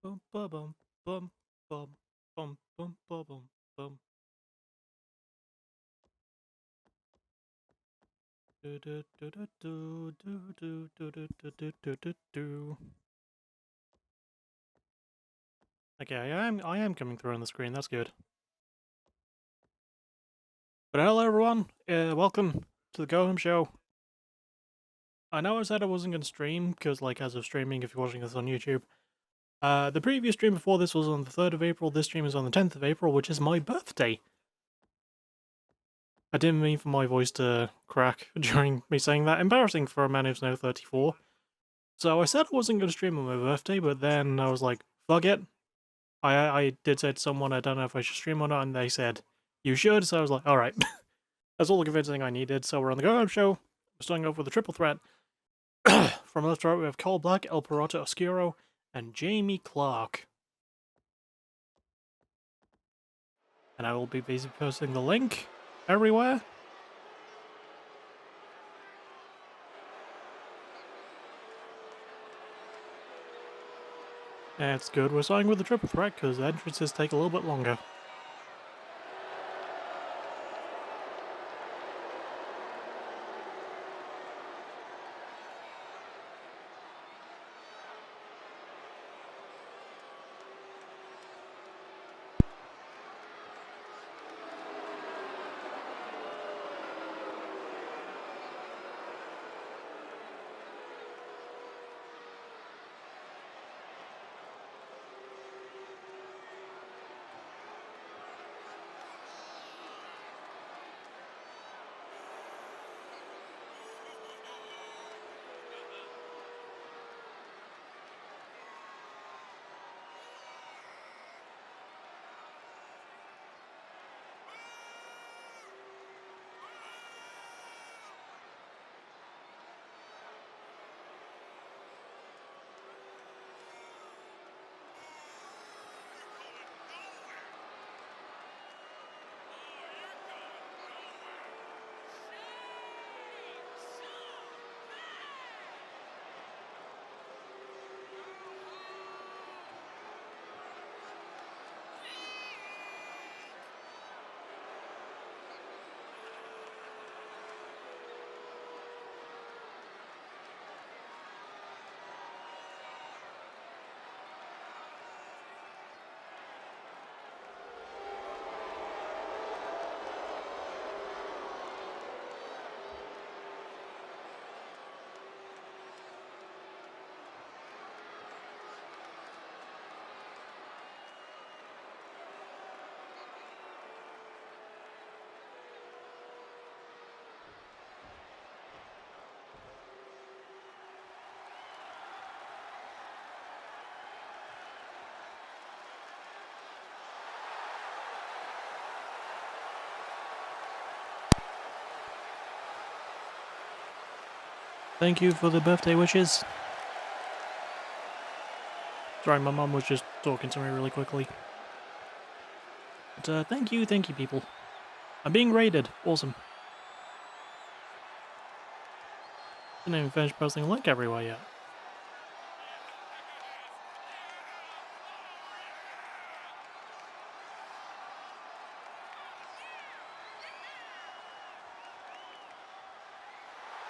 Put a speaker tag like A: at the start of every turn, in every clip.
A: Bum ba bum bum bum bum bum ba bum bum. Do do do do do do do do do do do do do. Okay, I am coming through on the screen. That's good. But hello everyone. Welcome to the Go Home Show. I know I said I wasn't gonna stream because, like, as of streaming, if you're watching this on YouTube, the previous stream before this was on the 3rd of April. This stream is on the 10th of April, which is my birthday. I didn't mean for my voice to crack during me saying that. Embarrassing for a man who's now 34. So I said I wasn't going to stream on my birthday, but then I was like, fuck it. I did say to someone, I don't know if I should stream or not, and they said, you should. So I was like, alright. That's all the convincing I needed. So we're on the Go Home Show. We're starting off with a triple threat. From left to right, we have Cole Black, El Pirata Oscuro, and Jamie Clark. And I will be basically posting the link everywhere. That's good. We're starting with the triple threat because the entrances take a little bit longer. Thank you for the birthday wishes. Sorry, my mum was just talking to me really quickly. But thank you, people. I'm being raided. Awesome. Didn't even finish posting a link everywhere yet.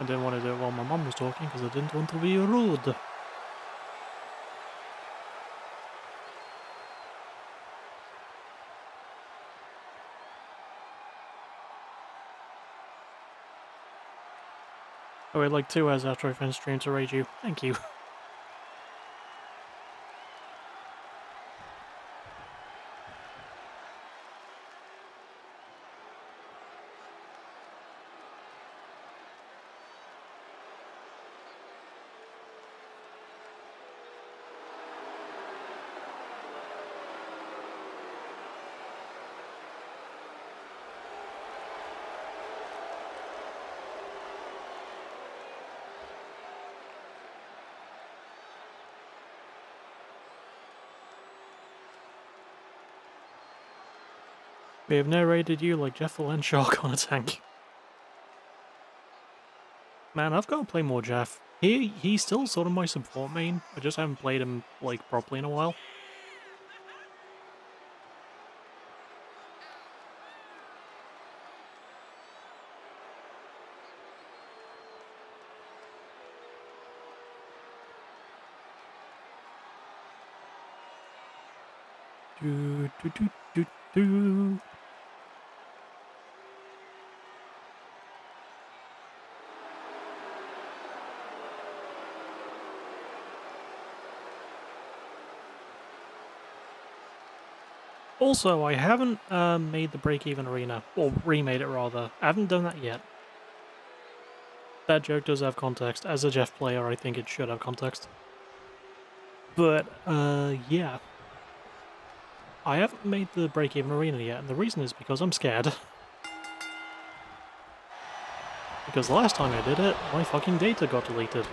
A: I didn't want to do it while my mum was talking because I didn't want to be rude. I waited like 2 hours after I finished stream to raid you. Thank you. We have narrated you like Jeff the Land Shark on a tank. Man, I've got to play more Jeff. He's still sort of my support main. I just haven't played him, like, properly in a while. Do, do, do, do, do. Also, I haven't made the break-even arena, or remade it rather. I haven't done that yet. That joke does have context. As a Jeff player, I think it should have context. But, yeah. I haven't made the break-even arena yet, and the reason is because I'm scared. Because the last time I did it, my fucking data got deleted.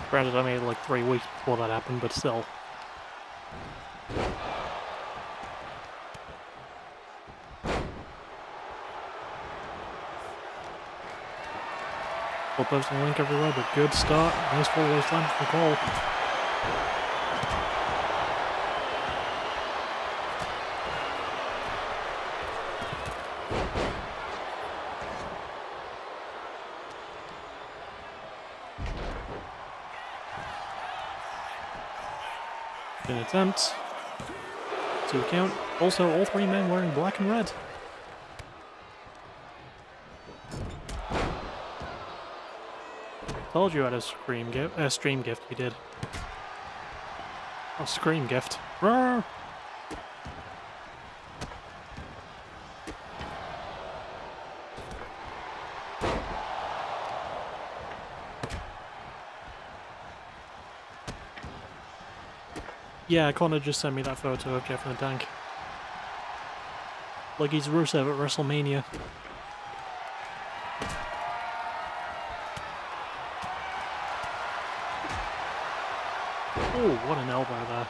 A: Granted, I made it like 3 weeks before that happened, but still. We'll post a link everywhere, but good start. Nice follow time from Cole. Good attempt. 2 count. Also, all 3 men wearing black and red. Told you I had a stream gift, we did. A scream gift. Roar! Yeah, Connor just sent me that photo of Jeff in the tank. Like he's Rusev at WrestleMania. Oh, what an elbow there.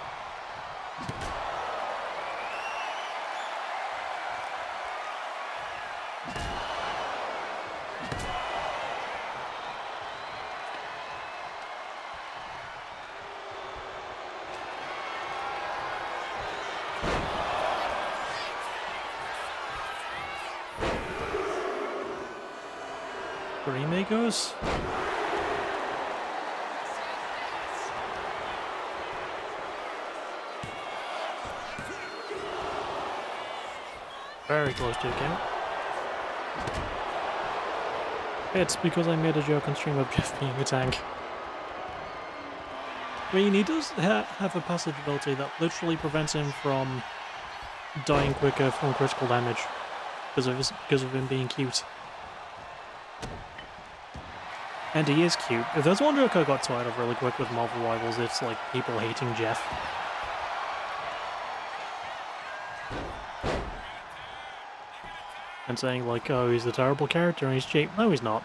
A: Three Amigos. Very close to a count. It's because I made a joke on stream of Jeff being a tank. I mean, he does have a passive ability that literally prevents him from dying quicker from critical damage because of him being cute. And he is cute. If there's one joke I got tired of really quick with Marvel Rivals, it's like people hating Jeff. And saying like, oh, he's a terrible character and he's cheap. No, he's not.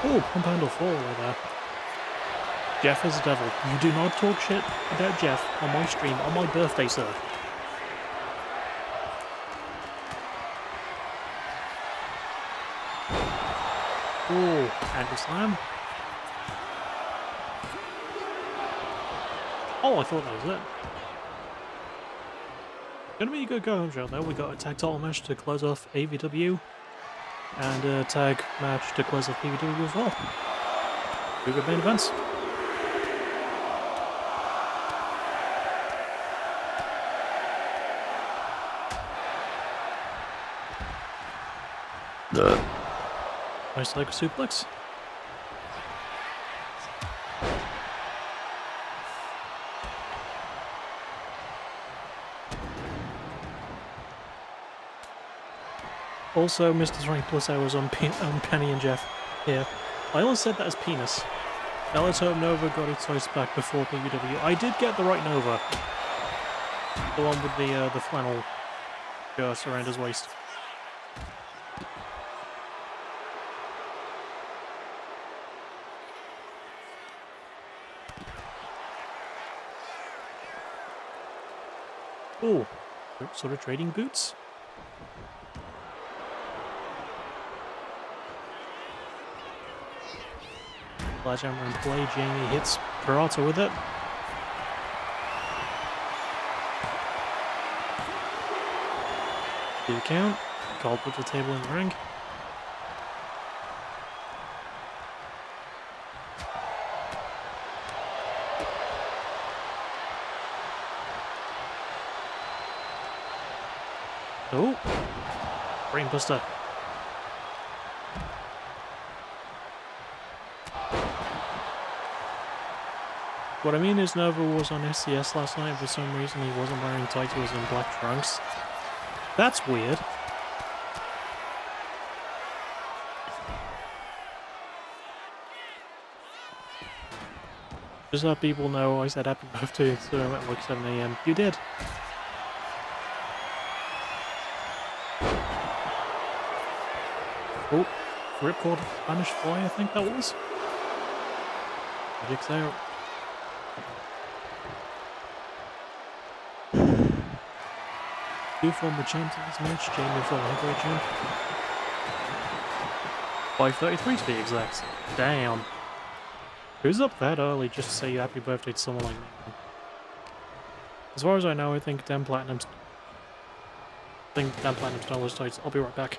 A: Oh, compound fall right there. Jeff is a devil. You do not talk shit about Jeff on my stream on my birthday, sir. Oh, Andrew Slam. Oh, I thought that was it. Gonna be a good go home show though. We got a tag title match to close off AVW. And a tag match to close off PBW as well. Two good main events. Nice leg suplex. Also, Mr. Rank Plus hours on Penny and Jeff here. I always said that as penis. Now let's hope Nova got its choice back before PBW. I did get the right Nova. The one with the flannel shirt around his waist. Oh, sort of trading boots. Sledgehammer in play, Jamie hits Peralta with it. Do count. Cole put the table in the ring. Oh! Brainbuster. What I mean is Nova was on SCS last night, and for some reason he wasn't wearing tights, he was in black trunks. That's weird. Just so people know, I said happy birthday to him at like 7 AM. You did. Oh, ripcord Spanish Fly, I think that was. Magic's out. Two former champs in this match, Jamie former heavyweight champ. 5:33 to be exact. Damn. Who's up that early just to say happy birthday to someone like me? As far as I know, I think Dan Platinum's still those tights. I'll be right back.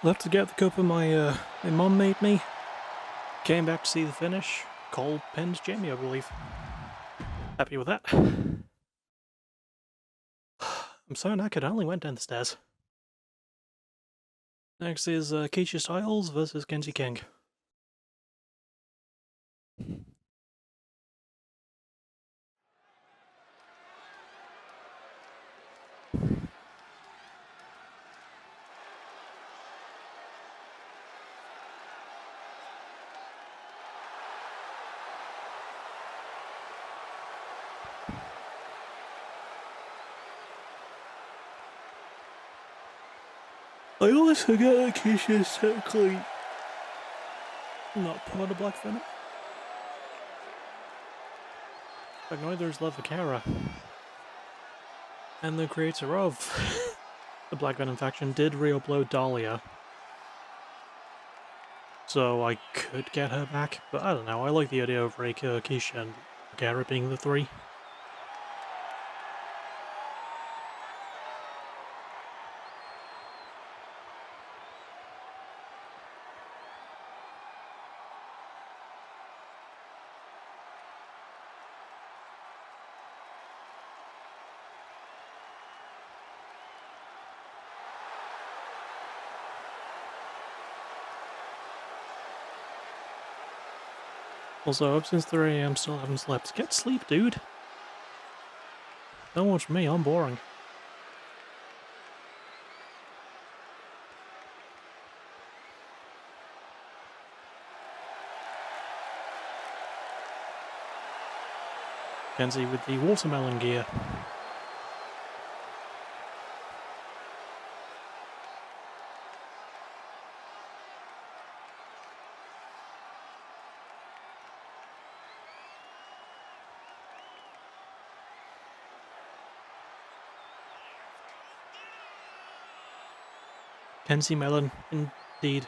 A: Left to get the cup my mom made me. Came back to see the finish. Cole pinned Jamie, I believe. Happy with that. I'm so knackered, I only went down the stairs. Next is Keisha Styles versus Kenzie King. I always forget that Keisha is technically not part of Black Venom. But neither is Leva Cara. And the creator of the Black Venom faction did re-upload Dahlia. So I could get her back, but I don't know, I like the idea of Reika, Keisha, and Cara being the three. Also, up since 3 AM, still haven't slept. Get sleep, dude! Don't watch me, I'm boring. Kenzie with the watermelon gear. Kenzie Melon, indeed.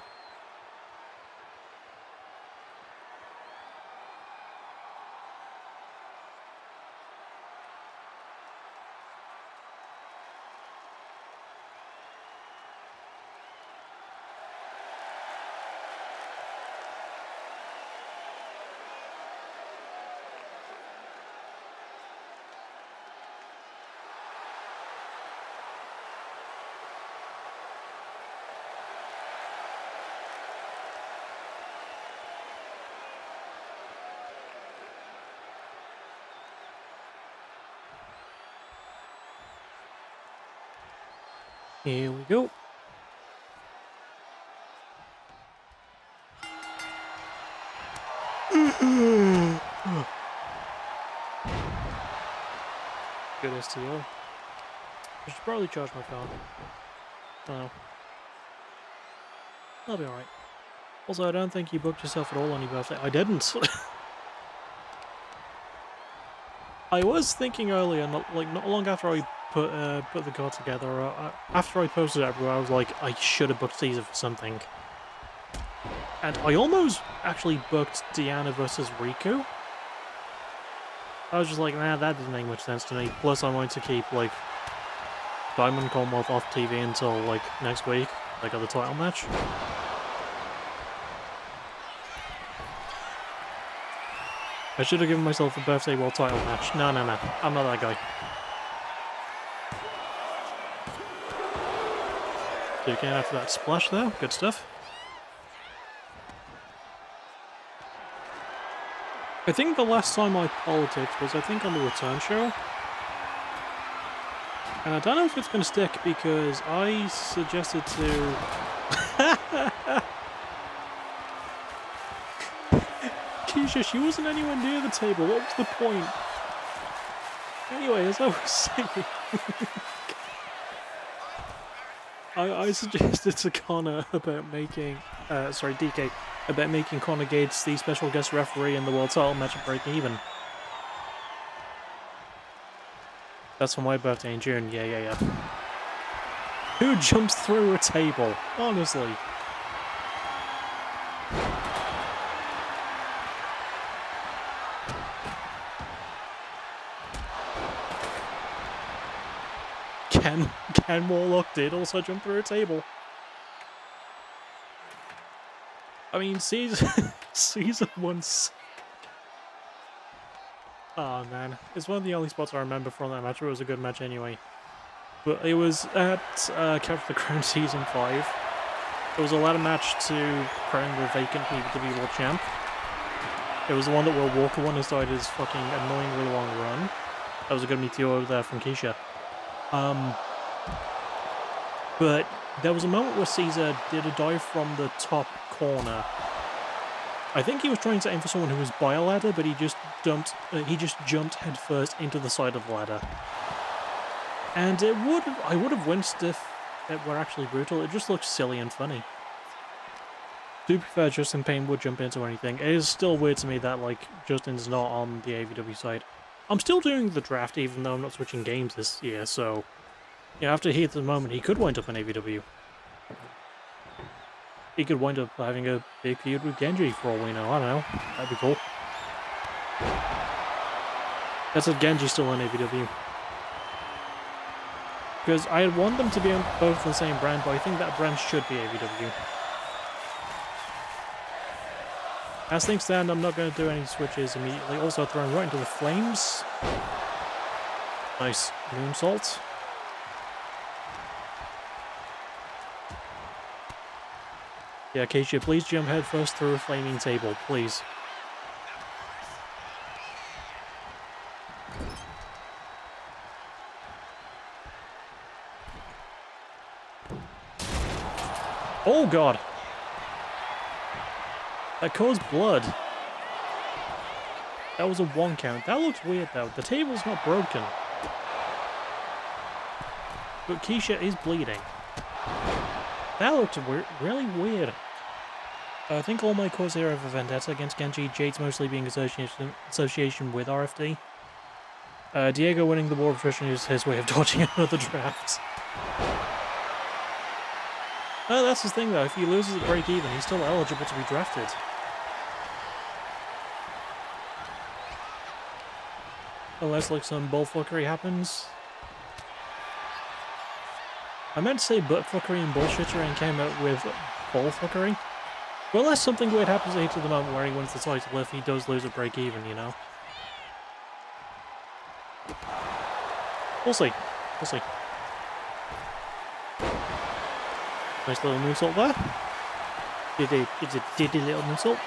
A: Here we go. Good STO. I should probably charge my phone. Oh. That'll be alright. Also, I don't think you booked yourself at all on your birthday. I didn't. I was thinking earlier, not long after I put the card together, after I posted it everywhere, I was like, I should have booked Caesar for something. And I almost actually booked Deanna versus Riku. I was just like, nah, that doesn't make much sense to me. Plus, I wanted to keep, like, Diamond Commonwealth off TV until, like, next week, like, at the title match. I should have given myself a birthday world title match. No, I'm not that guy. So you can after that splash there, good stuff. I think the last time I politicked was, I think, on the return show. And I don't know if it's going to stick, because I suggested to... Keisha, she wasn't anywhere near the table, what was the point? Anyway, as I was saying... I suggested to Connor about making... sorry, DK, about making Connor Gates the special guest referee in the world title match at Break Even. That's for my birthday in June, yeah. Who jumps through a table? Honestly. Ken Warlock did also jump through a table. I mean, Caesar once... Oh man, it's one of the only spots I remember from that match. It was a good match anyway. But it was at Capture the Crown Season 5. It was a ladder match to crown the vacant PBW World Champ. It was the one that Will Walker won and started his fucking annoyingly long run. That was a good meteor there from Keisha. But there was a moment where Caesar did a dive from the top corner. I think he was trying to aim for someone who was by a ladder, but he just jumped headfirst into the side of the ladder. And I would have winced if it were actually brutal. It just looks silly and funny. To be fair, Justin Payne would jump into anything. It is still weird to me that, like, Justin's not on the AVW side. I'm still doing the draft, even though I'm not switching games this year, so... Yeah, after he hit the moment, he could wind up in AVW. He could wind up having a big feud with Genji for all we know. I don't know. That'd be cool. That's if Genji's still in AVW. Because I want them to be on both the same brand, but I think that brand should be AVW. As things stand, I'm not going to do any switches immediately. Also thrown right into the flames. Nice moonsault. Yeah, Keisha, please jump headfirst through a flaming table, please. Oh god! That caused blood. That was a 1 count. That looks weird though. The table's not broken. But Keisha is bleeding. That looked really weird. I think all my cause here have a vendetta against Genji, Jade's mostly being association with RFD. Diego winning the war of attrition is his way of dodging another draft. That's his thing though, if he loses at break even, he's still eligible to be drafted. Unless like some bullfuckery happens. I meant to say buttfuckery and bullshittery and came out with bullfuckery. But unless something weird happens to the moment where he wins the title, if he does lose at break even, you know. We'll see. We'll see. Nice little moonsault there. Did a little moonsault.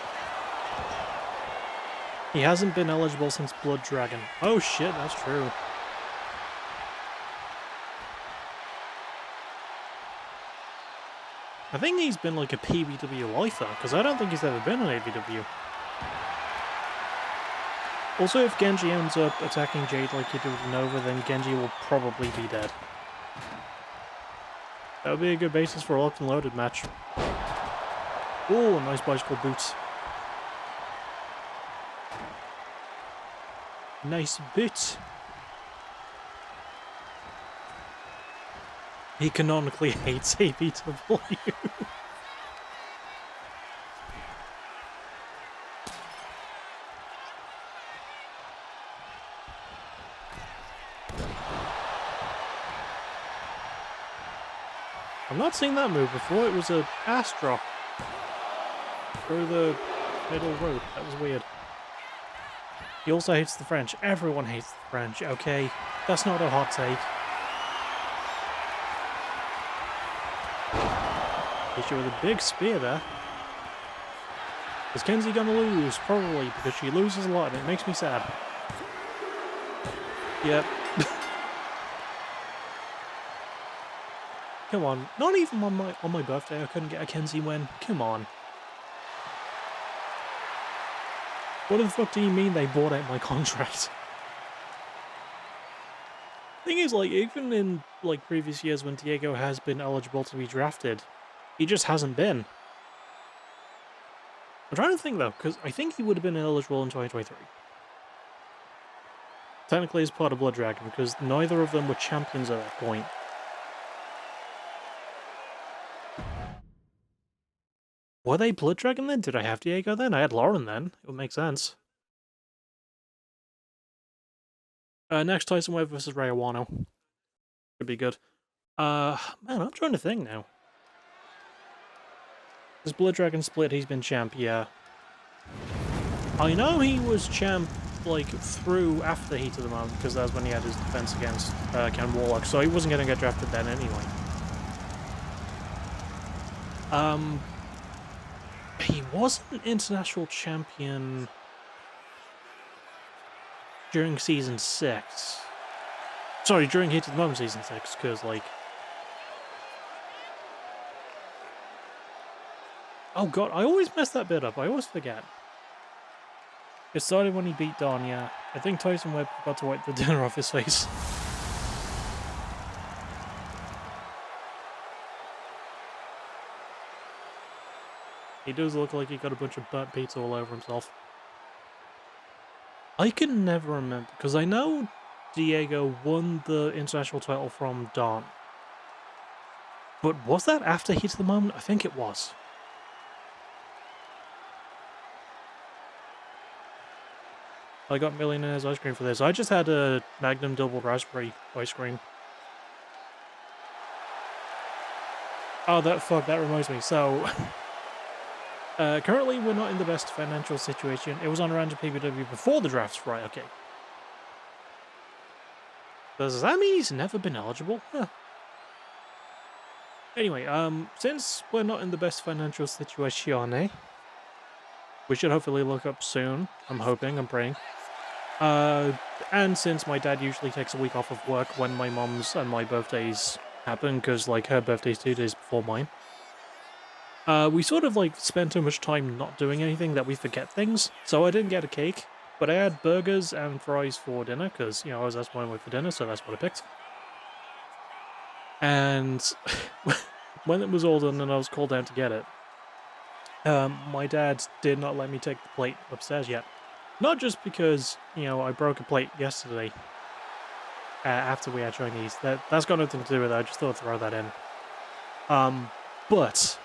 A: He hasn't been eligible since Blood Dragon. Oh shit, that's true. I think he's been like a PBW lifer, because I don't think he's ever been an AVW. Also, if Genji ends up attacking Jade like he did with Nova, then Genji will probably be dead. That would be a good basis for a locked and loaded match. Ooh, nice bicycle boots. Nice boots. He canonically hates AVW. I'm not seeing that move before. It was a ass drop through the middle rope. That was weird. He also hates the French. Everyone hates the French, okay? That's not a hot take. Hit you with a big spear there. Is Kenzie gonna lose? Probably, because she loses a lot and it makes me sad. Yep. Come on. Not even on my birthday I couldn't get a Kenzie win. Come on. What the fuck do you mean they bought out my contract? Thing is, like, even in, like, previous years when Diego has been eligible to be drafted, he just hasn't been. I'm trying to think, though, because I think he would have been eligible in 2023. Technically as part of Blood Dragon, because neither of them were champions at that point. Were they Blood Dragon then? Did I have Diego then? I had Lauren then. It would make sense. Next, Tyson Webb versus Ray Awano. Could be good. Man, I'm trying to think now. This Blood Dragon split, he's been champ, yeah. I know he was champ, like, through after Heat of the Moment, because that's when he had his defense against Ken Warlock, so he wasn't going to get drafted then anyway. He wasn't an international champion during Season 6. Sorry, during Heat of the Moment Season 6, because, like... Oh god, I always mess that bit up, I always forget. It started when he beat Don, yeah. I think Tyson Webb got to wipe the dinner off his face. He does look like he got a bunch of burnt pizza all over himself. I can never remember, because I know Diego won the international title from Don. But was that after Heat of the Moment? I think it was. I got Millionaire's ice cream for this. I just had a Magnum double raspberry ice cream. Oh, that reminds me. So, currently we're not in the best financial situation. It was on around PBW before the drafts, right? Okay. Does that mean he's never been eligible? Huh. Anyway, since we're not in the best financial situation, we should hopefully look up soon. I'm hoping, I'm praying. And since my dad usually takes a week off of work when my mom's and my birthdays happen, because, like, her birthday's 2 days before mine, we sort of, like, spend too much time not doing anything that we forget things. So I didn't get a cake, but I had burgers and fries for dinner, because, you know, I was asked what I wanted for dinner, so that's what I picked. And when it was all done and I was called down to get it, my dad did not let me take the plate upstairs yet. Not just because, you know, I broke a plate yesterday after we had Chinese. That's got nothing to do with it. I just thought I'd throw that in. But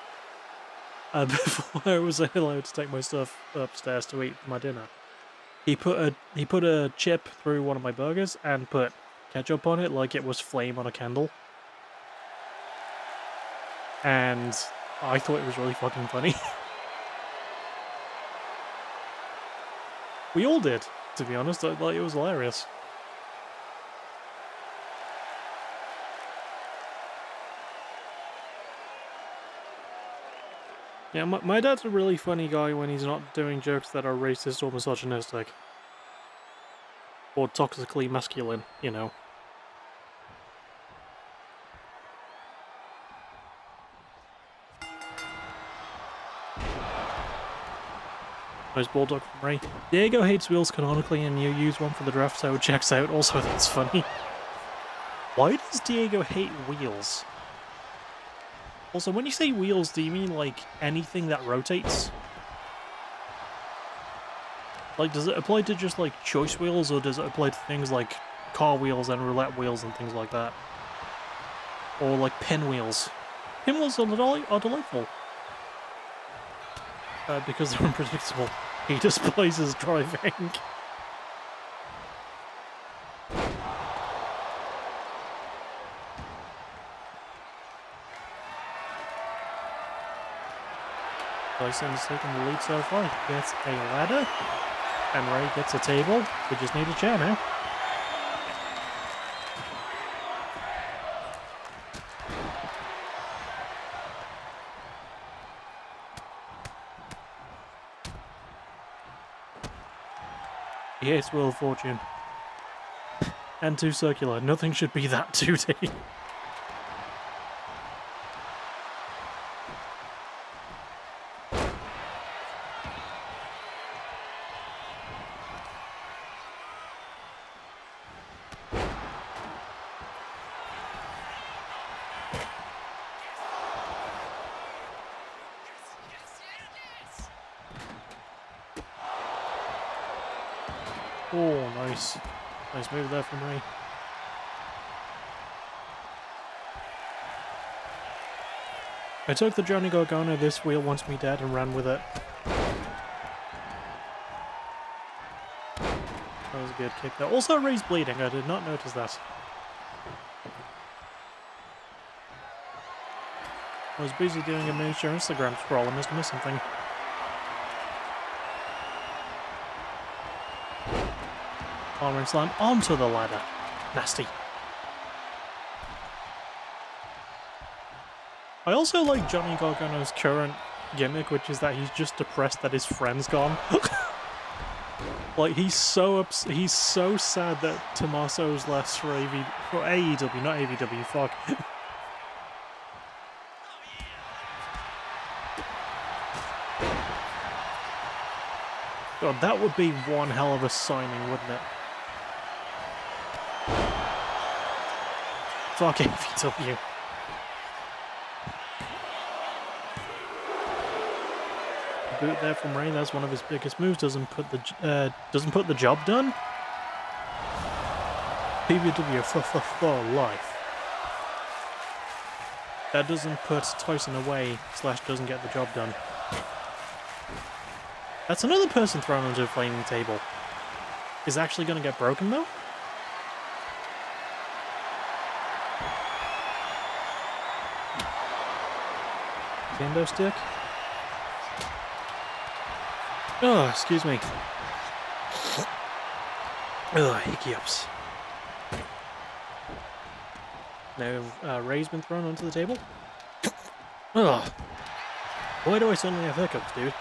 A: before I was allowed to take my stuff upstairs to eat my dinner, he put a chip through one of my burgers and put ketchup on it like it was flame on a candle. And I thought it was really fucking funny. We all did, to be honest. Like, it was hilarious. Yeah, my dad's a really funny guy when he's not doing jokes that are racist or misogynistic. Or toxically masculine, you know. Nice bulldog from Ray. Diego hates wheels canonically and you use one for the draft, so it checks out. Also, that's funny. Why does Diego hate wheels? Also, when you say wheels, do you mean, like, anything that rotates? Like, does it apply to just, like, choice wheels, or does it apply to things like car wheels and roulette wheels and things like that? Or, like, pinwheels? Pinwheels are delightful. Because they're unpredictable. He despises driving. Tyson's taking the lead so far. He gets a ladder, and Ray gets a table. We just need a chair now. He hates Wheel of Fortune. And too circular. Nothing should be that 2D. Oh, nice. Nice move there from Ray. I took the Johnny Gargano, this wheel wants me dead, and ran with it. That was a good kick there. Also, Ray's bleeding. I did not notice that. I was busy doing a miniature Instagram scroll and must have missed something. Armor and slam onto the ladder. Nasty. I also like Johnny Gargano's current gimmick, which is that he's just depressed that his friend's gone. Like, he's so sad that Tommaso's left for AEW, not AVW, fuck. God, that would be one hell of a signing, wouldn't it? Fuck AVW. Boot there from Ray. That's one of his biggest moves. Doesn't put the job done. PBW for life. That doesn't put Tyson away. / doesn't get the job done. That's another person thrown onto a flaming table. Is actually going to get broken though? Kendo stick. Oh, excuse me. Ugh, hiccups. Now, Ray's been thrown onto the table. Ugh. Why do I suddenly have hiccups, dude?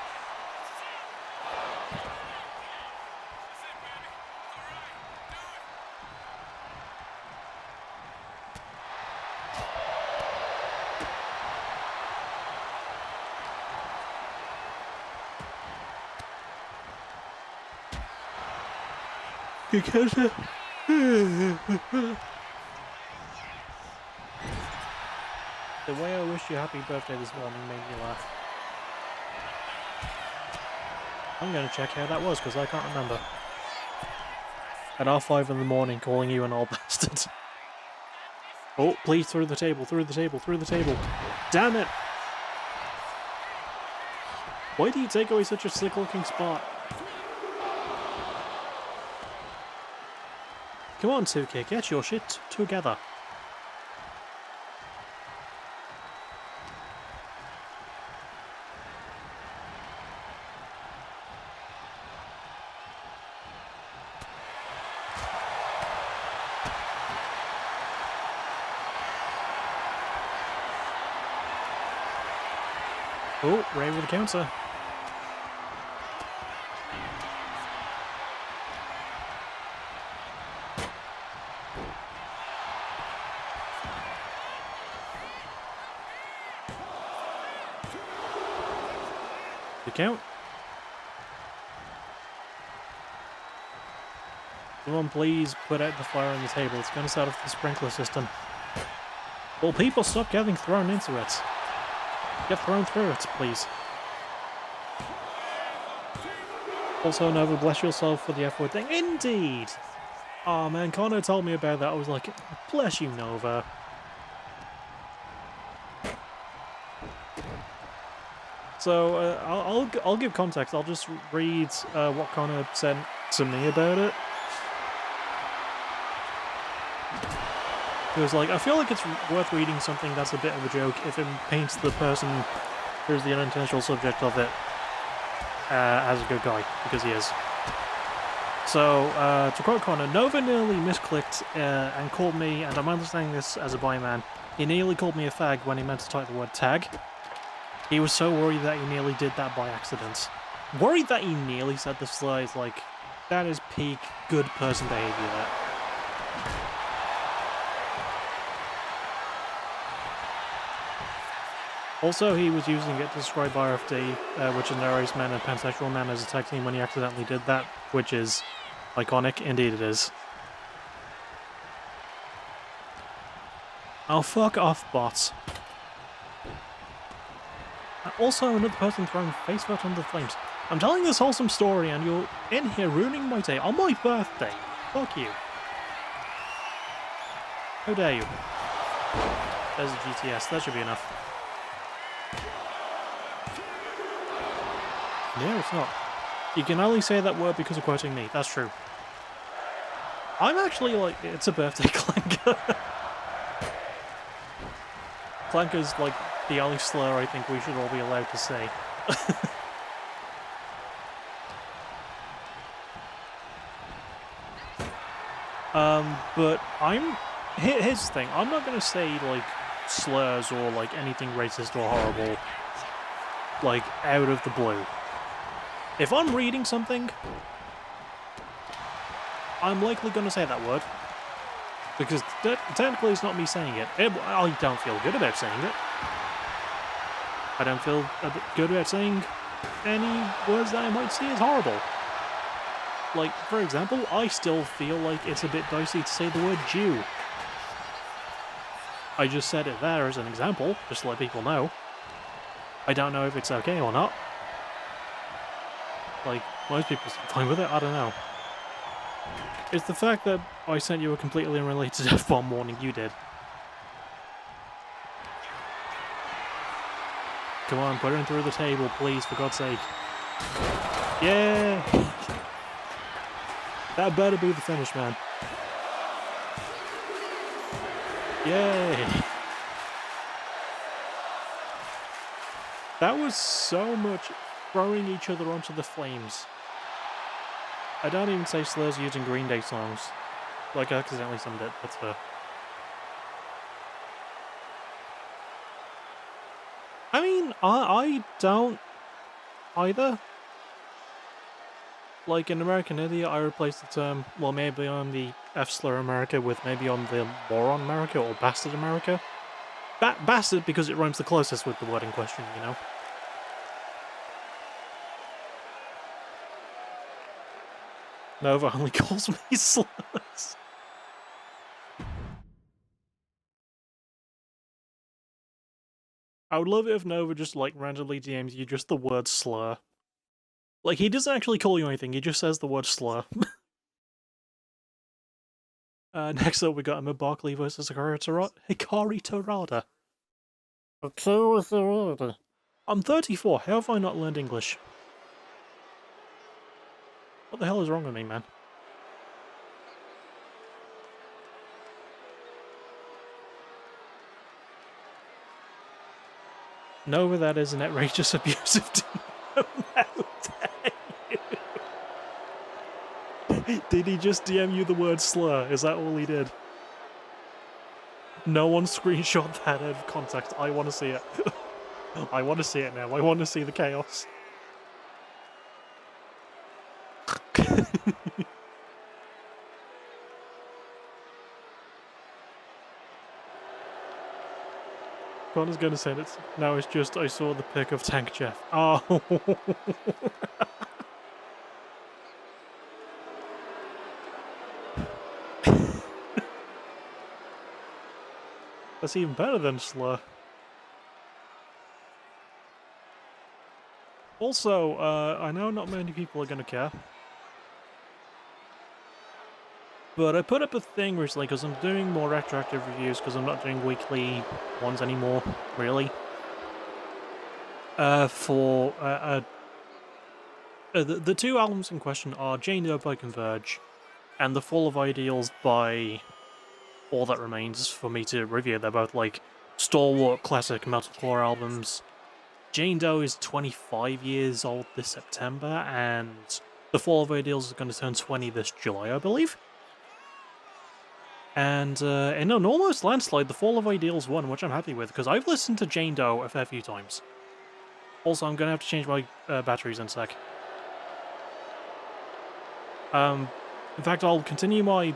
A: Because the way I wished you happy birthday this morning made me laugh. I'm gonna check how that was because I can't remember. At R5 in the morning, calling you an old bastard. Oh, please, through the table, through the table, through the table. Damn it! Why do you take away such a sick looking spot? Come on, 2K, get your shit together. Oh, Ray with a counter. The count. Someone please put out the fire on the table. It's going to set off the sprinkler system. Will people stop getting thrown into it? Get thrown through it, please. Also, Nova, bless yourself for the F-word thing. Indeed! Oh man, Connor told me about that. I was like, bless you, Nova. So, I'll give context. I'll just read what Connor sent to me about it. He was like, I feel like it's worth reading something that's a bit of a joke if it paints the person who's the unintentional subject of it as a good guy, because he is. So, to quote Connor, Nova nearly misclicked and called me, and I'm understanding this as a bi man, he nearly called me a fag when he meant to type the word tag. He was so worried that he nearly did that by accident. Worried that he nearly said the slur is like, that is peak good person behavior there. Also, he was using it to describe RFD, which is narrates men and pansexual men as a tag team when he accidentally did that, which is iconic. Indeed it is. Oh, fuck off, bots. Also, another person throwing face first under the flames. I'm telling this wholesome story and you're in here ruining my day on my birthday. Fuck you. How dare you. There's a GTS, that should be enough. No, it's not. You can only say that word because of quoting me. That's true. I'm actually like, it's a birthday clanker. Clanker's like the only slur I think we should all be allowed to say. But here's the thing. I'm not gonna say like slurs or like anything racist or horrible like out of the blue. If I'm reading something, I'm likely going to say that word. Because technically it's not me saying it. I don't feel good about saying it. I don't feel good about saying any words that I might see as horrible. Like, for example, I still feel like it's a bit dicey to say the word Jew. I just said it there as an example, just to let people know. I don't know if it's okay or not. Like, most people seem fine with it, I don't know. It's the fact that I sent you a completely unrelated F-bomb warning you did. Come on, put him through the table, please, for God's sake. Yeah! That better be the finish, man. Yay! That was so much throwing each other onto the flames. I don't even say slurs using Green Day songs. Like, I accidentally summed it, that's fair. I mean, I don't either. Like, in American Idiot, I replaced the term, well, maybe on the F-slur America with maybe on the moron America or bastard America. Bastard because it rhymes the closest with the word in question, you know? Nova only calls me slurs. I would love it if Nova just, like, randomly DMs you just the word slur. Like, he doesn't actually call you anything, he just says the word slur. Next up, we got Emma Barkley versus Hikari Torada. I'm 34, how have I not learned English? What the hell is wrong with me, man? Nova, that is an outrageous abusive DM. Did he just DM you the word slur? Is that all he did? No one screenshot that out of context. I want to see it. I want to see it now. I want to see the chaos. Connor's gonna send it. Now it's just, I saw the pic of Tank Jeff. Oh. That's even better than slur. Also, I know not many people are gonna care, but I put up a thing recently because I'm doing more retroactive reviews because I'm not doing weekly ones anymore, really. The two albums in question are Jane Doe by Converge and The Fall of Ideals by All That Remains for me to review. They're both like stalwart classic metalcore albums. Jane Doe is 25 years old this September, and The Fall of Ideals is going to turn 20 this July, I believe. And in an almost landslide, The Fall of Ideals won, which I'm happy with, because I've listened to Jane Doe a fair few times. Also, I'm going to have to change my batteries in a sec. In fact, I'll continue my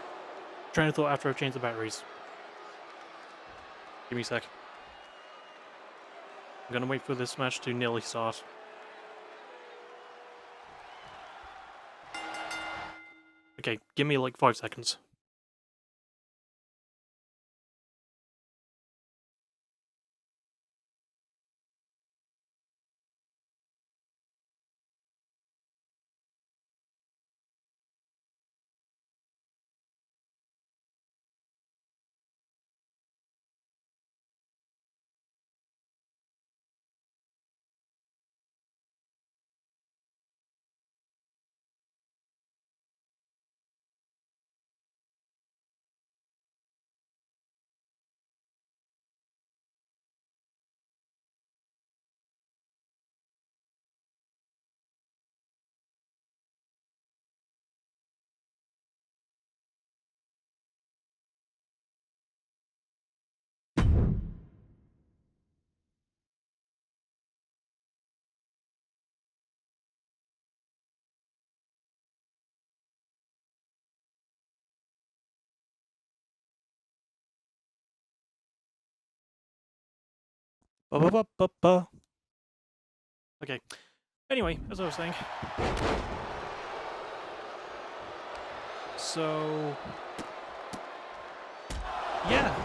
A: train of thought after I've changed the batteries. Give me a sec. I'm gonna wait for this match to nearly start. Okay, give me like 5 seconds. Ba-ba-ba-ba-ba. Okay. Anyway, as I was saying. So... yeah,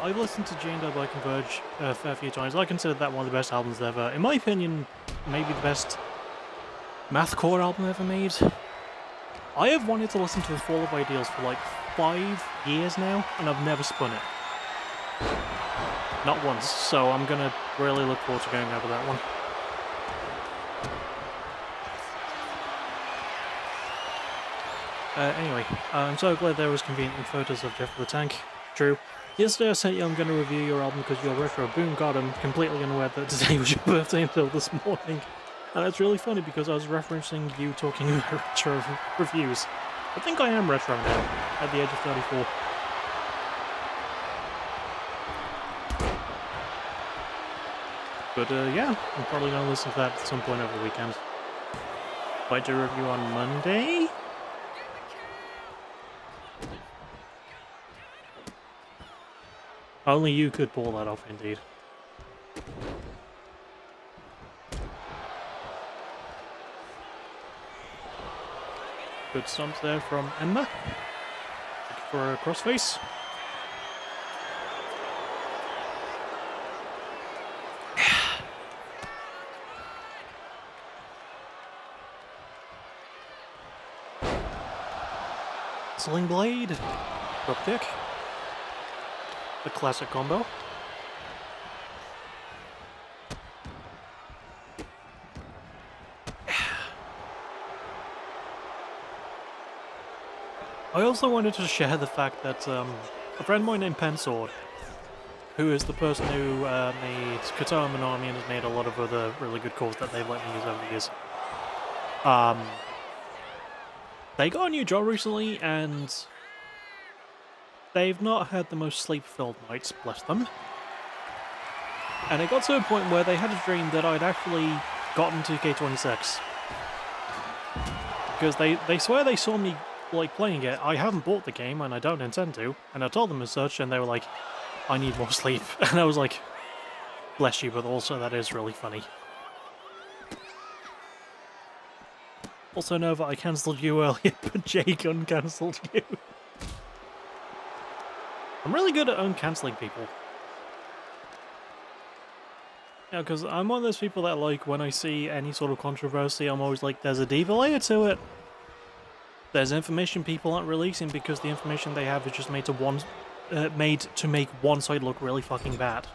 A: I've listened to Jane Doe by Converge a fair few times. I consider that one of the best albums ever. In my opinion, maybe the best mathcore album ever made. I have wanted to listen to The Fall of Ideals for like 5 years now, and I've never spun it. Not once, so I'm gonna really look forward to going over that one. Anyway, I'm so glad there was convenient photos of Jeff the Tank. True. Yesterday I sent you I'm gonna review your album because you're retro. Boom, got him. Completely unaware that today was your birthday until this morning. And it's really funny because I was referencing you talking about retro reviews. I think I am retro now, at the age of 34. But yeah, I'm probably gonna listen to that at some point over the weekend. Might do a review on Monday? Only you could pull that off, indeed. Good stumps there from Emma. Looking for a crossface. Sling blade. Drop kick. The classic combo. I also wanted to share the fact that a friend of mine named Pensword, who is the person who made Katana Minami and has made a lot of other really good calls that they've let me use over the years. They got a new job recently, and they've not had the most sleep-filled nights, bless them. And it got to a point where they had a dream that I'd actually gotten to K26. Because they swear they saw me like playing it. I haven't bought the game, and I don't intend to. And I told them as such, and they were like, I need more sleep. And I was like, bless you, but also that is really funny. Also know that I cancelled you earlier, but Jake uncancelled you. I'm really good at uncancelling people. Yeah, because I'm one of those people that, like, when I see any sort of controversy, I'm always like, there's a deeper layer to it. There's information people aren't releasing because the information they have is just made to make one side look really fucking bad.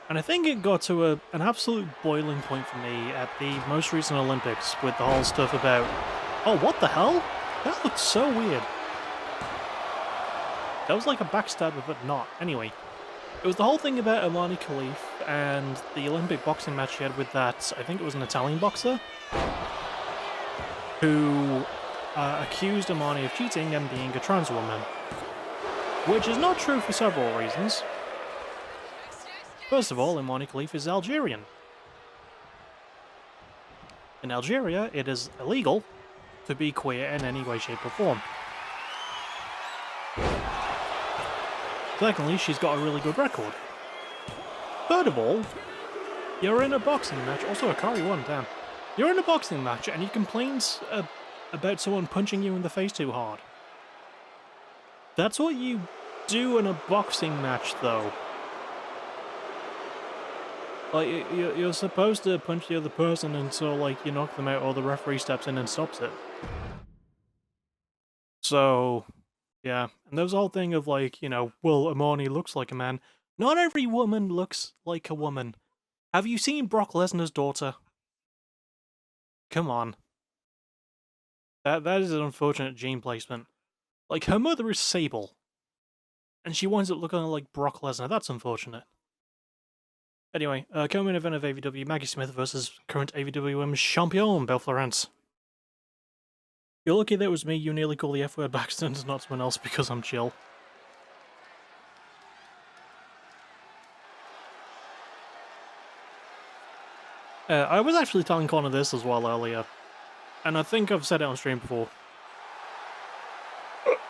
A: And I think it got to an absolute boiling point for me at the most recent Olympics with the whole stuff about, oh, what the hell? That looked so weird. That was like a backstabber, but not. Anyway, it was the whole thing about Imani Khalif and the Olympic boxing match he had with that, I think it was an Italian boxer, who accused Imani of cheating and being a trans woman. Which is not true for several reasons. First of all, Imani Khalif is Algerian. In Algeria, it is illegal to be queer in any way, shape, or form. Secondly, she's got a really good record. Third of all, you're in a boxing match, also Akari won, damn. You're in a boxing match and you complain about someone punching you in the face too hard. That's what you do in a boxing match, though. Like, you're supposed to punch the other person until, like, you knock them out or the referee steps in and stops it. So, yeah. And there's a whole thing of, like, you know, well, Imani looks like a man. Not every woman looks like a woman. Have you seen Brock Lesnar's daughter? Come on. That is an unfortunate gene placement. Like, her mother is Sable. And she winds up looking like Brock Lesnar. That's unfortunate. Anyway, co-main event of AVW, Maggie Smith versus current AVW Women's Champion, Belle Florence. You're lucky that it was me, you nearly call the F-word by accident, not someone else because I'm chill. I was actually telling Connor this as well earlier, and I think I've said it on stream before.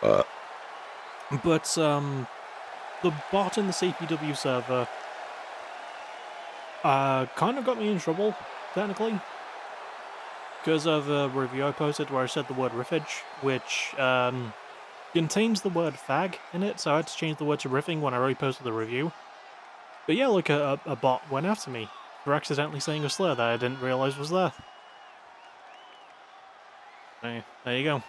A: But, the bot in the CPW server kind of got me in trouble, technically. Because of a review I posted where I said the word riffage, which contains the word fag in it, so I had to change the word to riffing when I reposted the review. But yeah, like a bot went after me for accidentally saying a slur that I didn't realise was there. There you go.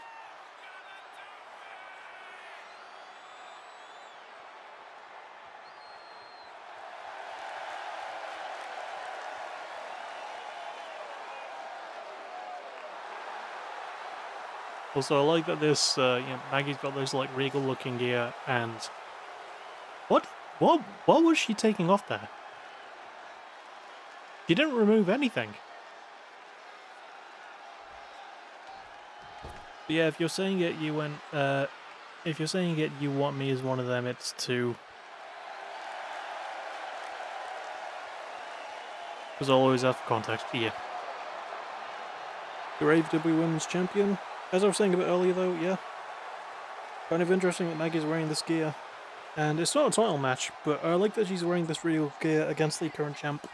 A: Also, I like that this, you know, Maggie's got those, like, regal-looking gear, and... What was she taking off there? She didn't remove anything. But yeah, if you're saying it, you went, if you're saying it, you want me as one of them, it's to... Because I'll always have context for you. Your AVW Women's Champion? As I was saying a bit earlier though, yeah. Kind of interesting that Maggie's wearing this gear. And it's not a title match, but I like that she's wearing this real gear against the current champ.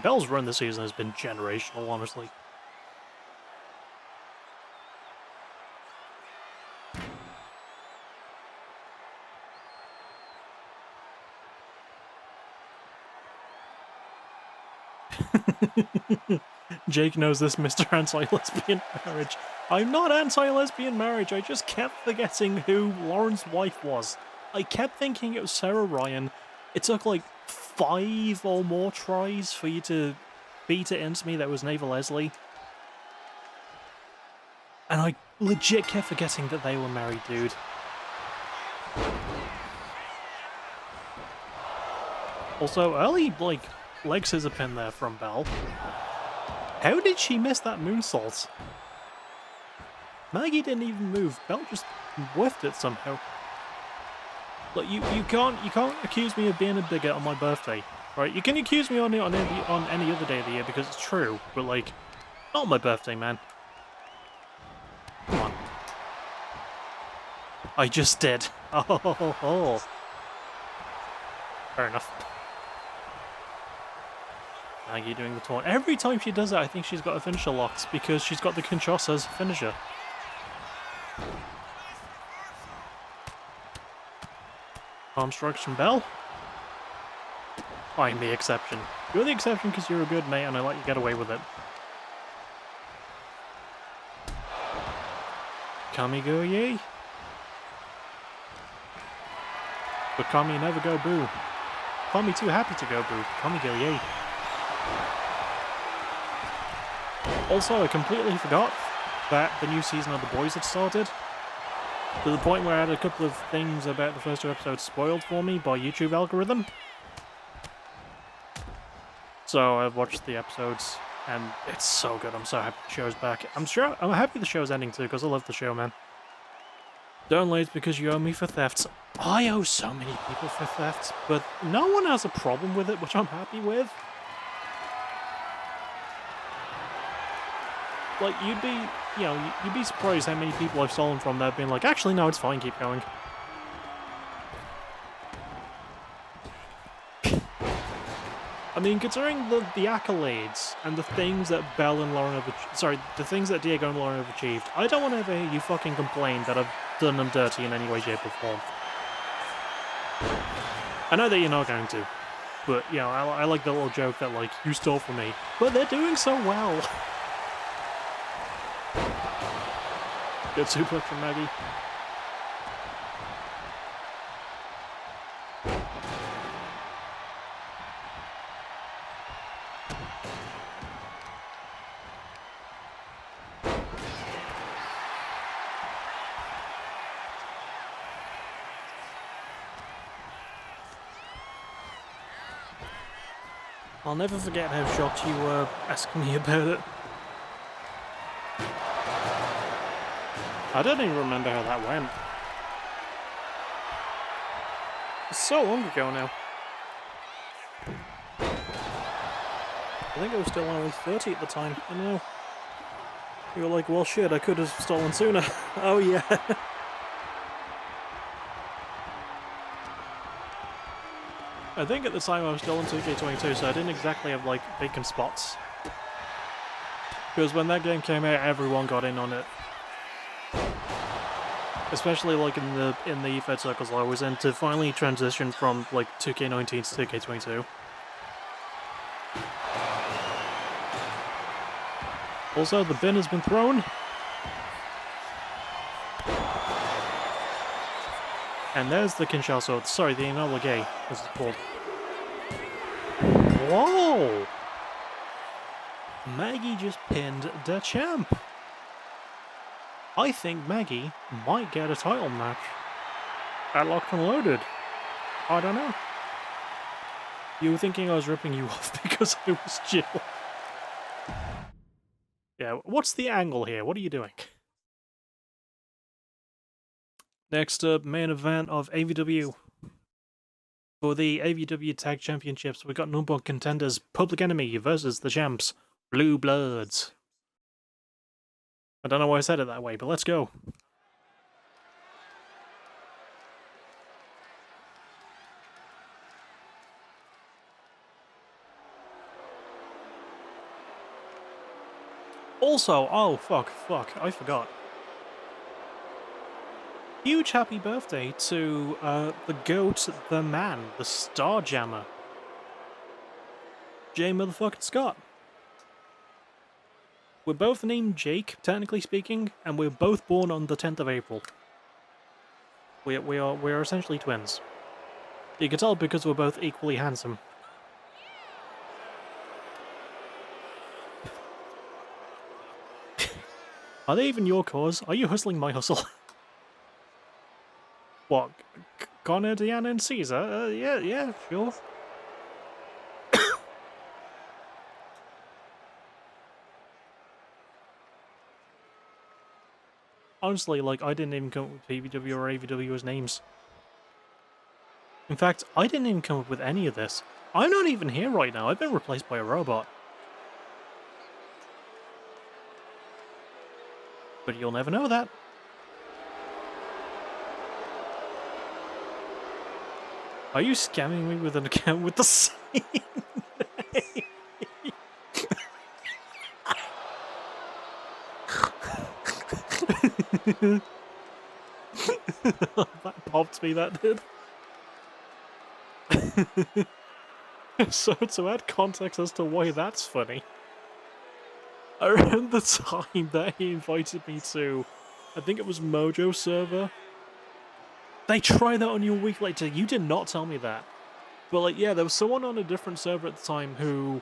A: Belle's run this season has been generational, honestly. Jake knows this, Mr. Anti-Lesbian Marriage. I'm not anti-lesbian marriage, I just kept forgetting who Lauren's wife was. I kept thinking it was Sarah Ryan. It took like 5 or more tries for you to beat it into me that was Neva Leslie. And I legit kept forgetting that they were married, dude. Also, early, like, leg scissor pin there from Belle. How did she miss that moonsault? Maggie didn't even move. Belle just whiffed it somehow. Like, you can't accuse me of being a bigot on my birthday, right? You can accuse me on any other day of the year because it's true, but like, not on my birthday, man. Come on. I just did. Oh. Fair enough. Maggie doing the taunt. Every time she does it, I think she's got a finisher locked because she's got the Kinshasa as a finisher. Palm strikes from Bell. I'm the exception. You're the exception because you're a good mate and I let you get away with it. Kami go ye. But Kami never go boo. Kami too happy to go boo. Kami go ye. Also, I completely forgot that the new season of The Boys had started. To the point where I had a couple of things about the first 2 episodes spoiled for me by YouTube algorithm. So I've watched the episodes, and it's so good. I'm so happy the show's back. I'm happy the show's ending too, because I love the show, man. Don't lose because you owe me for thefts. I owe so many people for thefts, but no one has a problem with it, which I'm happy with. Like, you'd be surprised how many people I've stolen from that being like, actually, no, it's fine, keep going. I mean, considering the accolades and the things that Belle and Lauren have the things that Diego and Lauren have achieved, I don't want to ever hear you fucking complain that I've done them dirty in any way, shape, or form. I know that you're not going to, but, you know, I like the little joke that, like, you stole from me. But they're doing so well. Good suplex from Maggie. I'll never forget how shocked you were asking me about it. I don't even remember how that went. It's so long ago now. I think I was still only 30 at the time. I don't know. You were like, well shit, I could have stolen sooner. Oh yeah. I think at the time I was still in 2K22, so I didn't exactly have, like, vacant spots. Because when that game came out, everyone got in on it. Especially, like, in the EFED circles I was in, to finally transition from, like, 2K19 to 2K22. Also, the bin has been thrown. And there's the Kinshasa, sorry, the Enola Gay, as it's called. Whoa! Maggie just pinned the champ. I think Maggie might get a title match at Locked and Loaded. I don't know. You were thinking I was ripping you off because I was Jill. Yeah, what's the angle here? What are you doing? Next up, main event of AVW. For the AVW Tag Championships, we got number one contenders Public Enemy versus the champs, Blue Bloods. I don't know why I said it that way, but let's go. Also, oh fuck, I forgot. Huge happy birthday to the GOAT, the man, the Star Jammer, Jay motherfucking Scott. We're both named Jake, technically speaking, and we're both born on the 10th of April. We are essentially twins. You can tell because we're both equally handsome. Are they even your cause? Are you hustling my hustle? What? Connor, Deanna, and Caesar? Yeah, sure. Honestly, like, I didn't even come up with PBW or AVW as names. In fact, I didn't even come up with any of this. I'm not even here right now. I've been replaced by a robot. But you'll never know that. Are you scamming me with an account with the same name? That popped me, that did. So to add context as to why that's funny, around the time that he invited me to, I think it was Mojo server, they tried that on you a week later. You did not tell me that. But like, yeah, there was someone on a different server at the time who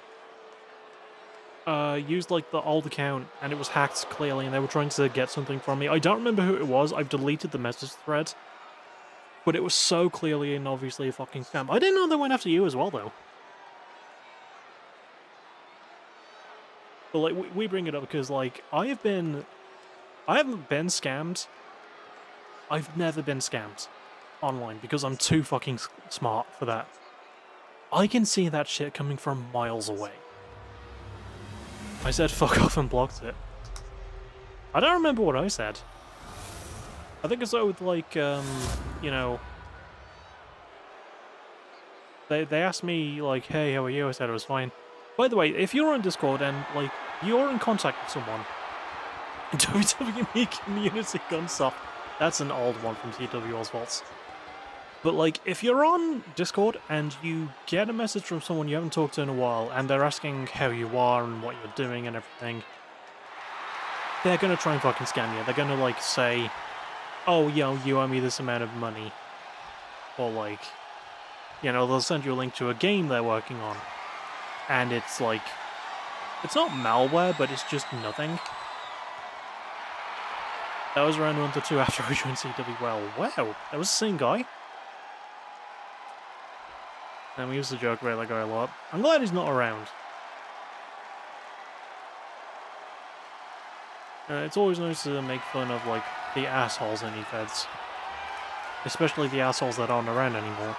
A: used like the old account and it was hacked clearly and they were trying to get something from me. I don't remember who it was. I've deleted the message thread. But it was so clearly and obviously a fucking scam. I didn't know they went after you as well though. But like, we bring it up because like, I haven't been scammed. I've never been scammed online because I'm too fucking smart for that. I can see that shit coming from miles away. I said fuck off and blocked it. I don't remember what I said. I think it's with like, you know, they asked me like, hey, how are you? I said I was fine. By the way, if you're on Discord and like you're in contact with someone, WWE Community Gunsoft, that's an old one from TW Oswald's. But like, if you're on Discord and you get a message from someone you haven't talked to in a while, and they're asking how you are and what you're doing and everything, they're gonna try and fucking scam you. They're gonna like say, oh, yo, you owe me this amount of money. Or like, you know, they'll send you a link to a game they're working on. And it's like, it's not malware, but it's just nothing. That was around 1 to 2 after I joined CW. Well, wow, that was the same guy. And we used to joke about that guy a lot. I'm glad he's not around. It's always nice to make fun of, like, the assholes in E-Feds. Especially the assholes that aren't around anymore.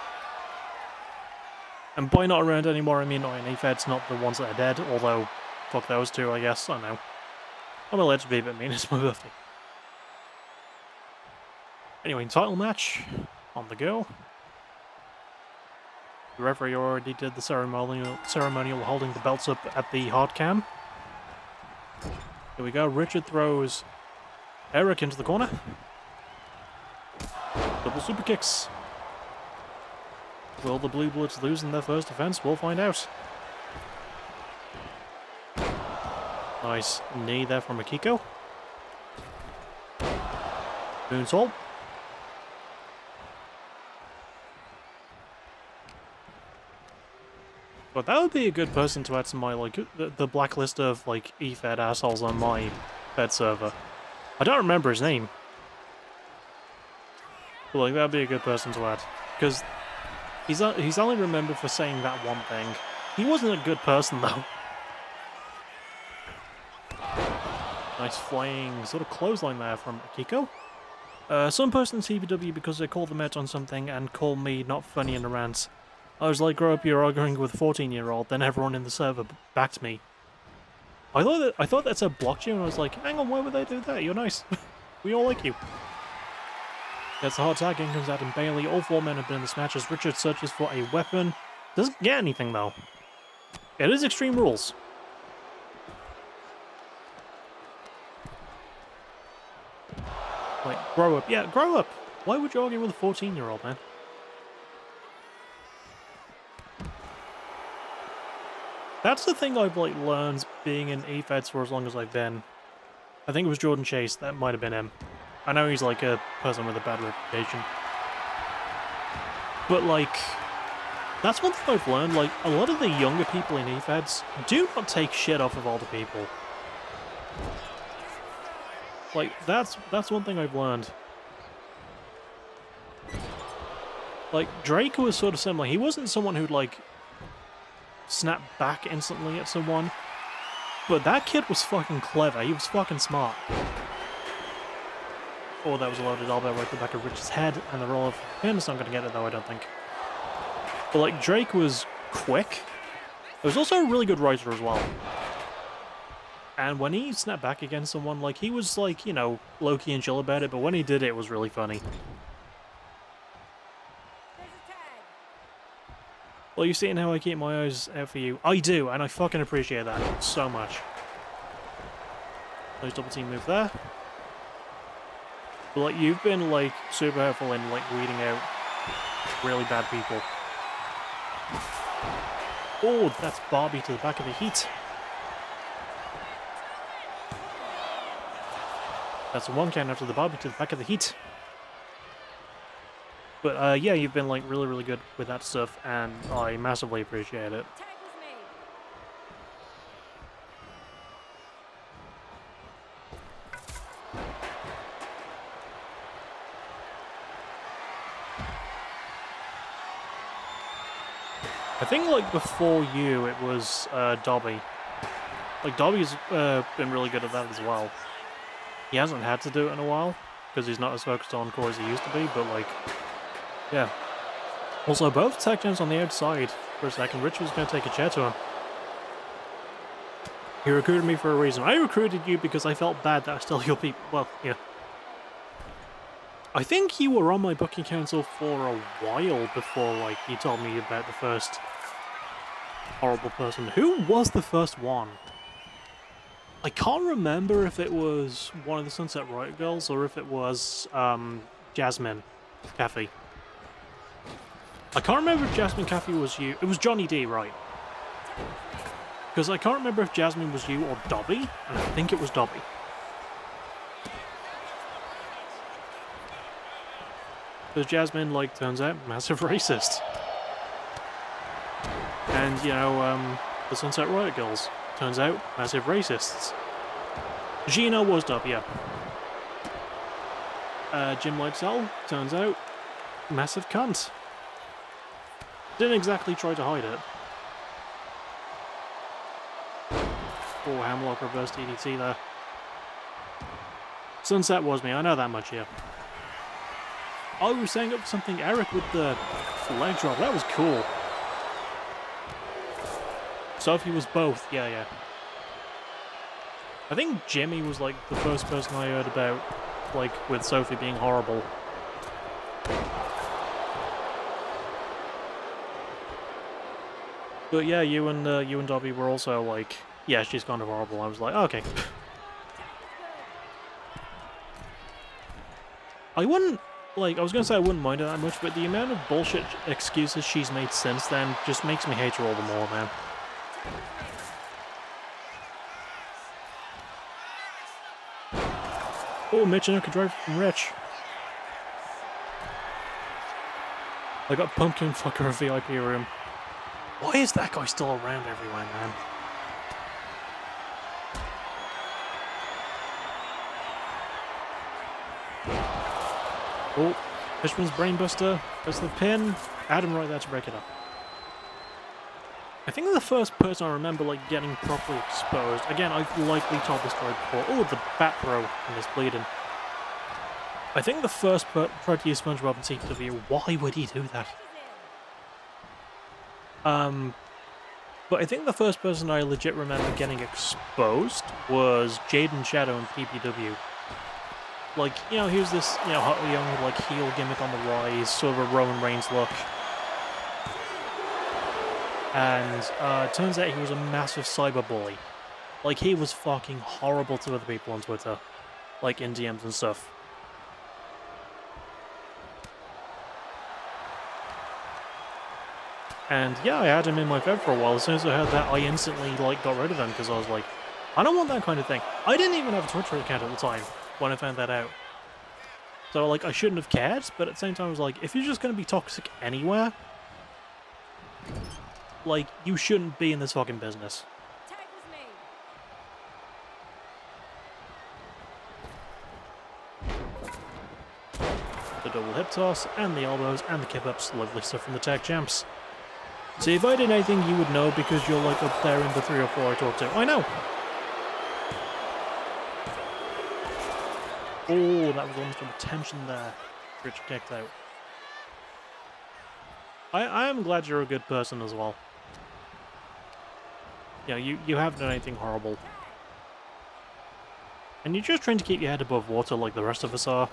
A: And by not around anymore, I mean not in E-Feds, not the ones that are dead, although, fuck those two, I guess, I know. I'm allowed to be a bit mean, it's my birthday. Anyway, title match, on the go. The referee already did the ceremonial holding the belts up at the hard cam. Here we go, Richard throws Eric into the corner. Double super kicks. Will the Blue Bloods lose in their first defense? We'll find out. Nice knee there from Akiko. Moonsault. But that would be a good person to add to my, like, the blacklist of, like, E-Fed assholes on my Fed server. I don't remember his name. But, like, that'd be a good person to add. Because he's only remembered for saying that one thing. He wasn't a good person, though. Nice flying sort of clothesline there from Akiko. Some person in PBW, because they called them out on something and called me not funny in a rant. I was like, grow up, you're arguing with a 14-year-old, then everyone in the server backed me. I thought that said blocked you, and I was like, hang on, why would they do that? You're nice. We all like you. Gets the hard tag, in comes Adam Bailey. All 4 men have been in this match as Richard searches for a weapon. Doesn't get anything, though. It is Extreme Rules. Like, grow up. Yeah, grow up. Why would you argue with a 14-year-old, man? That's the thing I've, like, learned being in E-Feds for as long as I've been. I think it was Jordan Chase, that might have been him. I know he's, like, a person with a bad reputation. But, like, that's one thing I've learned, like, a lot of the younger people in E-Feds do not take shit off of older people. Like, that's one thing I've learned. Like, Drake was sort of similar. He wasn't someone who'd, like, snap back instantly at someone. But that kid was fucking clever. He was fucking smart. Oh, that was a loaded elbow right to the back of Rich's head, and the roll of pin's not gonna get it though, I don't think. But like, Drake was quick. He was also a really good writer as well. And when he snapped back against someone, like, he was like, you know, low-key and chill about it, but when he did it, it was really funny. Well, you seeing how I keep my eyes out for you? I do, and I fucking appreciate that so much. Nice double team move there. But, like, you've been, like, super helpful in, like, weeding out really bad people. Oh, that's Barbie to the back of the heat. That's a 1 count after the Barbie to the back of the heat. But yeah, you've been like really, really good with that stuff, and I massively appreciate it. I think like before you, it was Dobby. Like Dobby's been really good at that as well. He hasn't had to do it in a while because he's not as focused on core as he used to be. But like, yeah. Also, both tech gems on the outside for a second. Rich was going to take a chair to him. He recruited me for a reason. I recruited you because I felt bad that I stole your people. Well, yeah. I think you were on my booking council for a while before, like, you told me about the first horrible person. Who was the first one? I can't remember if it was one of the Sunset Riot girls or if it was, Jasmine Caffey. I can't remember if Jasmine Caffey was you. It was Johnny D, right? Because I can't remember if Jasmine was you or Dobby, and I think it was Dobby. Because Jasmine, like, turns out, massive racist. And, you know, the Sunset Riot girls, turns out, massive racists. Gina was Dobby, yeah. Jim Lightsell, turns out, massive cunt. Didn't exactly try to hide it. Oh, Hamlock reverse DDT there. Sunset was me, I know that much, yeah. Oh, we were setting up something Eric with the leg drop, that was cool. Sophie was both, yeah. I think Jimmy was like the first person I heard about, like, with Sophie being horrible. But yeah, you and Dobby were also like, yeah, she's kind of horrible. I was like, okay. I wouldn't, like, I was gonna say I wouldn't mind her that much, but the amount of bullshit excuses she's made since then just makes me hate her all the more, man. Oh, Mitch and I could drive from Rich. I got Pumpkin Fucker a VIP room. Why is that guy still around everywhere, man? Oh, Fishman's Brainbuster. Goes to the pin. Adam right there to break it up. I think the first person I remember, like, getting properly exposed. Again, I've likely told this story before. Oh, the bat throw and this bleeding. I think the first tried to use SpongeBob in CPW. Why would he do that? But I think the first person I legit remember getting exposed was Jaden Shadow in PBW. Like, you know, he was this, you know, hot young, like, heel gimmick on the rise, sort of a Roman Reigns look. And, it turns out he was a massive cyberbully. Like, he was fucking horrible to other people on Twitter. Like, in DMs and stuff. And yeah, I had him in my fed for a while. As soon as I heard that, I instantly, like, got rid of him, because I was like, I don't want that kind of thing. I didn't even have a Twitter account at the time, when I found that out. So, like, I shouldn't have cared, but at the same time, I was like, if you're just gonna be toxic anywhere, like, you shouldn't be in this fucking business. The double hip toss, and the elbows, and the kip-ups, lovely stuff from the tag champs. See, if I did anything, you would know, because you're, like, up there in the 3 or 4 I talk to. I know! Oh, that was almost a retention there. Rich kicked out. I am glad you're a good person as well. Yeah, you haven't done anything horrible. And you're just trying to keep your head above water like the rest of us are.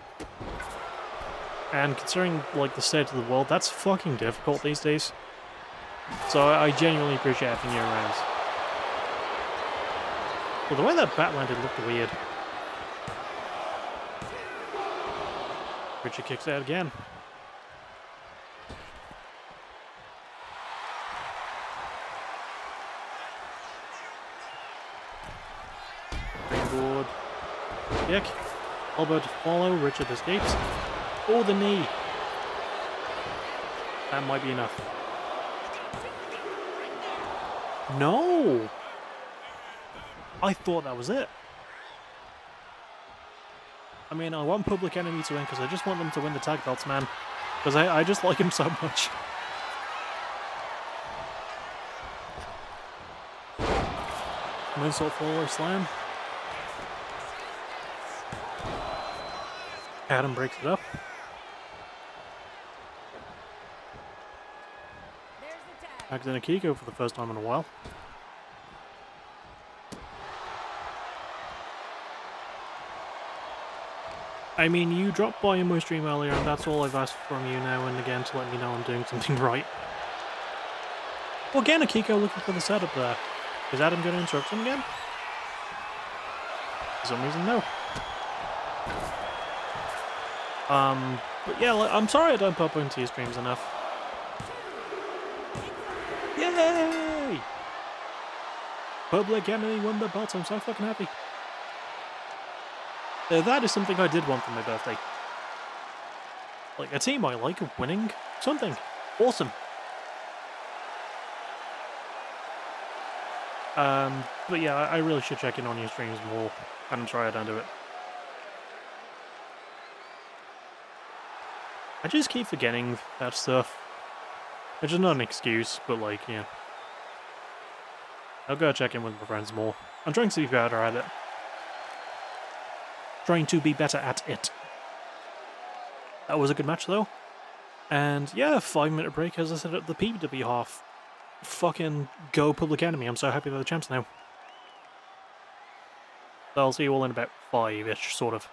A: And considering, like, the state of the world, that's fucking difficult these days. So I genuinely appreciate having you around. Well, the way that bat landed looked weird. Richard kicks out again. Elbow to follow, Richard escapes. Oh, the knee! That might be enough. No! I thought that was it. I mean, I want Public Enemy to win because I just want them to win the tag belts, man. Because I just like him so much. Moonsault follower slam. Adam breaks it up. Tags in Akiko for the first time in a while. I mean, you dropped by in my stream earlier, and that's all I've asked from you now and again to let me know I'm doing something right. Well, again, Akiko looking for the setup there. Is Adam going to interrupt him again? For some reason, no. But yeah, I'm sorry I don't pop into your streams enough. Yay! Public Enemy won the belt, I'm so fucking happy. That is something I did want for my birthday. Like, a team I like winning something. Awesome. But yeah, I really should check in on your streams more and try to do it. I just keep forgetting that stuff. Which is not an excuse, but like, yeah. I'll go check in with my friends more. I'm trying to be better at it. Trying to be better at it. That was a good match though. And yeah, 5-minute break as I said at the PBW half. Fucking go Public Enemy, I'm so happy they're the champs now. So I'll see you all in about 5-ish, sort of.